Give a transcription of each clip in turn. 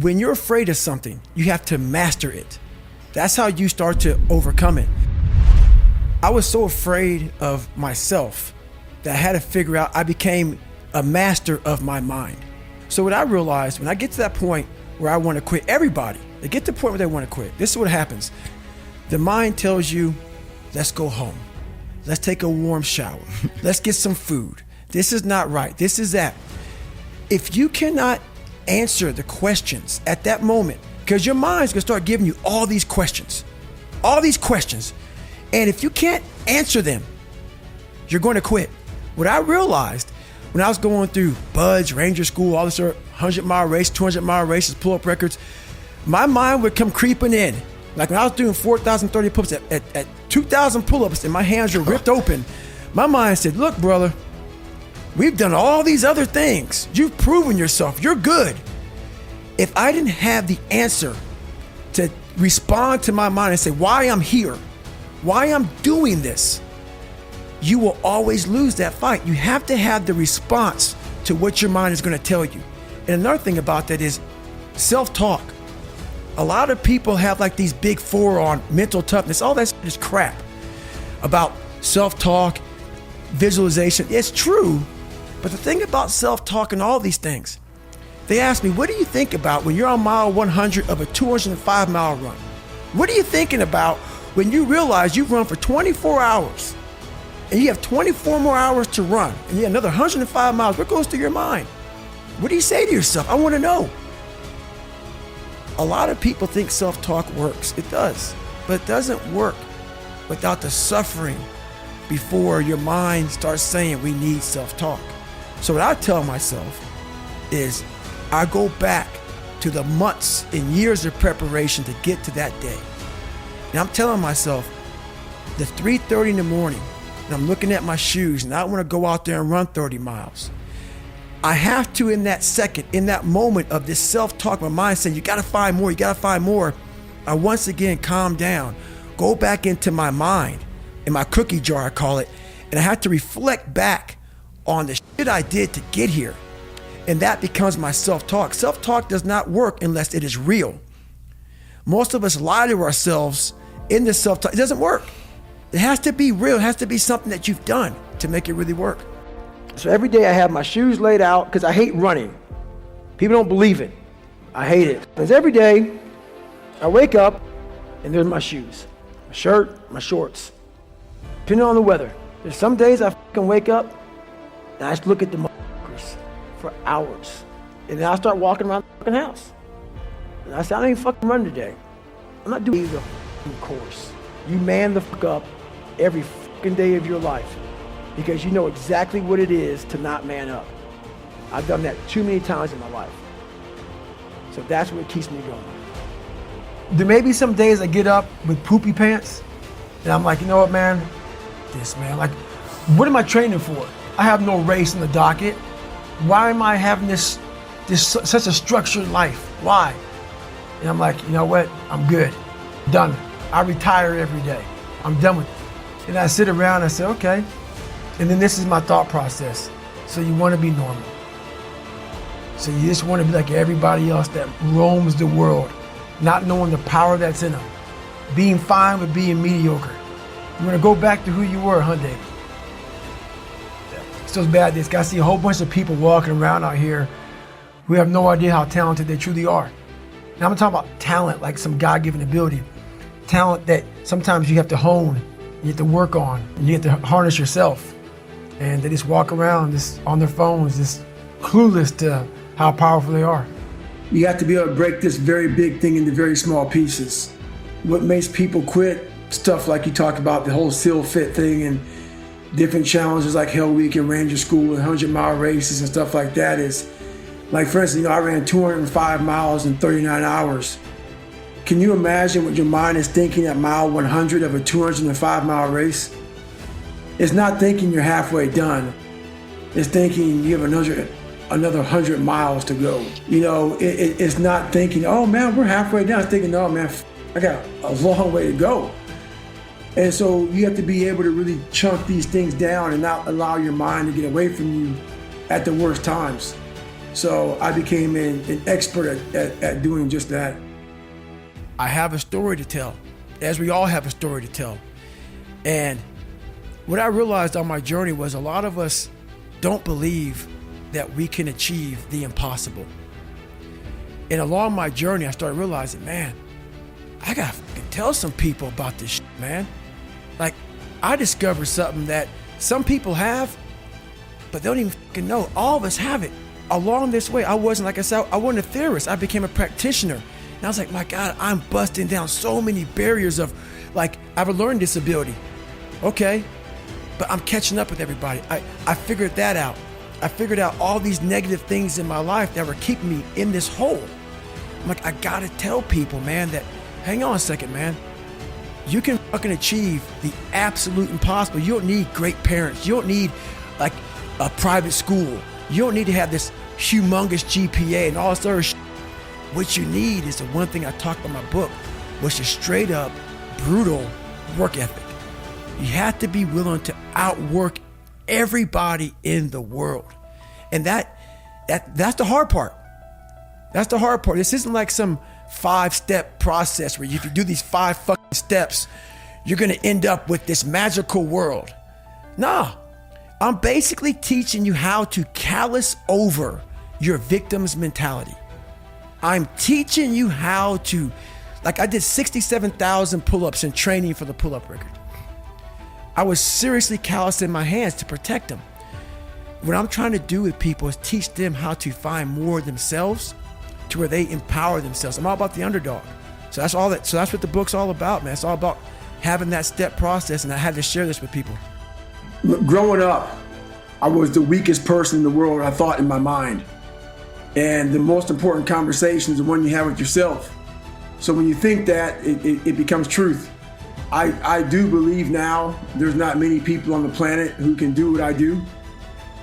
when you're afraid of something, you have to master it. That's how you start to overcome it. I was so afraid of myself that I had to figure out, I became a master of my mind. So what I realized, when I get to that point where I want to quit, everybody, they get to the point where they want to quit. This is what happens. The mind tells you, let's go home. Let's take a warm shower. Let's get some food. This is not right. This is that. If you cannot answer the questions at that moment, because your mind's gonna start giving you all these questions. And if you can't answer them, you're going to quit. What I realized when I was going through Buds, Ranger School, all this 100-mile race, 200-mile races, pull-up records, my mind would come creeping in. Like when I was doing 4,030 pull-ups at 2,000 pull-ups and my hands were ripped open, my mind said, look, brother, we've done all these other things. You've proven yourself. You're good. If I didn't have the answer to respond to my mind and say why I'm here, why I'm doing this, you will always lose that fight. You have to have the response to what your mind is going to tell you. And another thing about that is self-talk. A lot of people have like these big four on mental toughness. All that is crap about self-talk, visualization. It's true, but the thing about self-talk and all these things, they ask me, what do you think about when you're on mile 100 of a 205-mile run? What are you thinking about when you realize you've run for 24 hours and you have 24 more hours to run and you have another 105 miles? What goes through your mind? What do you say to yourself? I want to know. A lot of people think self-talk works. It does, but it doesn't work without the suffering before your mind starts saying we need self-talk. So what I tell myself is I go back to the months and years of preparation to get to that day. And I'm telling myself, the 3:30 in the morning, and I'm looking at my shoes and I want to go out there and run 30 miles. I have to, in that second, in that moment of this self-talk, my mind saying, you got to find more, you got to find more. I once again calm down, go back into my mind, in my cookie jar, I call it, and I have to reflect back on the shit I did to get here. And that becomes my self-talk. Self-talk does not work unless it is real. Most of us lie to ourselves in this self-talk. It doesn't work. It has to be real. It has to be something that you've done to make it really work. So every day I have my shoes laid out because I hate running. People don't believe it. I hate it. Because every day I wake up and there's my shoes, my shirt, my shorts, depending on the weather. There's some days I can wake up and I just look at the motherfuckers for hours. And then I start walking around the fucking house. And I say, I don't even fucking run today. I'm not doing the fucking course. You man the fuck up every fucking day of your life because you know exactly what it is to not man up. I've done that too many times in my life. So that's what keeps me going. There may be some days I get up with poopy pants and I'm like, you know what, man? Like, what am I training for? I have no race in the docket. Why am I having this such a structured life? Why? And I'm like, you know what? I'm good. Done. I retire every day. I'm done with it. And I sit around and I say, okay. And then this is my thought process. So you want to be normal. So you just want to be like everybody else that roams the world, not knowing the power that's in them. Being fine with being mediocre. You want to go back to who you were, huh, David? It's so bad. I see a whole bunch of people walking around out here who have no idea how talented they truly are. Now I'm talking about talent, like some God-given ability. Talent that sometimes you have to hone, you have to work on, and you have to harness yourself. And they just walk around just on their phones, just clueless to how powerful they are. You have to be able to break this very big thing into very small pieces. What makes people quit, stuff like you talked about, the whole SEAL Fit thing and different challenges like Hell Week and Ranger School and 100-mile races and stuff like that is, like for instance, I ran 205 miles in 39 hours. Can you imagine what your mind is thinking at mile 100 of a 205-mile race? It's not thinking you're halfway done. It's thinking you have another 100 miles to go. You know, it's not thinking, oh man, we're halfway done. It's thinking, oh man, I got a long way to go. And so you have to be able to really chunk these things down and not allow your mind to get away from you at the worst times. So I became an expert at doing just that. I have a story to tell, as we all have a story to tell. And what I realized on my journey was a lot of us don't believe that we can achieve the impossible. And along my journey, I started realizing, man, I gotta tell some people about this shit, man. Like, I discovered something that some people have, but they don't even know. All of us have it. Along this way, I wasn't, like I said, I wasn't a theorist. I became a practitioner. And I was like, my God, I'm busting down so many barriers of, like, I have a learning disability. Okay, but I'm catching up with everybody. I figured that out. I figured out all these negative things in my life that were keeping me in this hole. I'm like, I gotta tell people, man, that, hang on a second, man. You can fucking achieve the absolute impossible. You don't need great parents. You don't need like a private school. You don't need to have this humongous GPA and all this other shit. What you need is the one thing I talked about in my book, which is straight up brutal work ethic. You have to be willing to outwork everybody in the world. And that's the hard part. That's the hard part. This isn't like some 5-step process where if you do these 5 fucking steps, you're gonna end up with this magical world. Nah, I'm basically teaching you how to callous over your victim's mentality. I'm teaching you how to, like I did 67,000 pull-ups in training for the pull-up record. I was seriously callousing my hands to protect them. What I'm trying to do with people is teach them how to find more of themselves to where they empower themselves. I'm all about the underdog. So that's what the book's all about, man. It's all about having that step process, and I had to share this with people. Look, growing up, I was the weakest person in the world, I thought, in my mind. And the most important conversation is the one you have with yourself. So when you think that, it becomes truth. I do believe now there's not many people on the planet who can do what I do.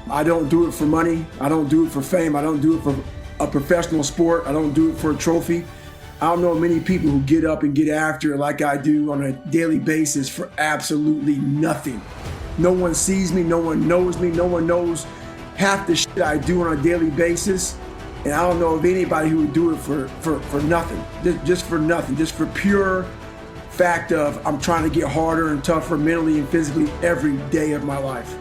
I don't do it for money. I don't do it for fame. I don't do it for a professional sport. I don't do it for a trophy. I don't know many people who get up and get after it like I do on a daily basis for absolutely nothing. No one sees me. No one knows me. No one knows half the shit I do on a daily basis. And I don't know of anybody who would do it for nothing. Just for nothing. Just for pure fact of I'm trying to get harder and tougher mentally and physically every day of my life.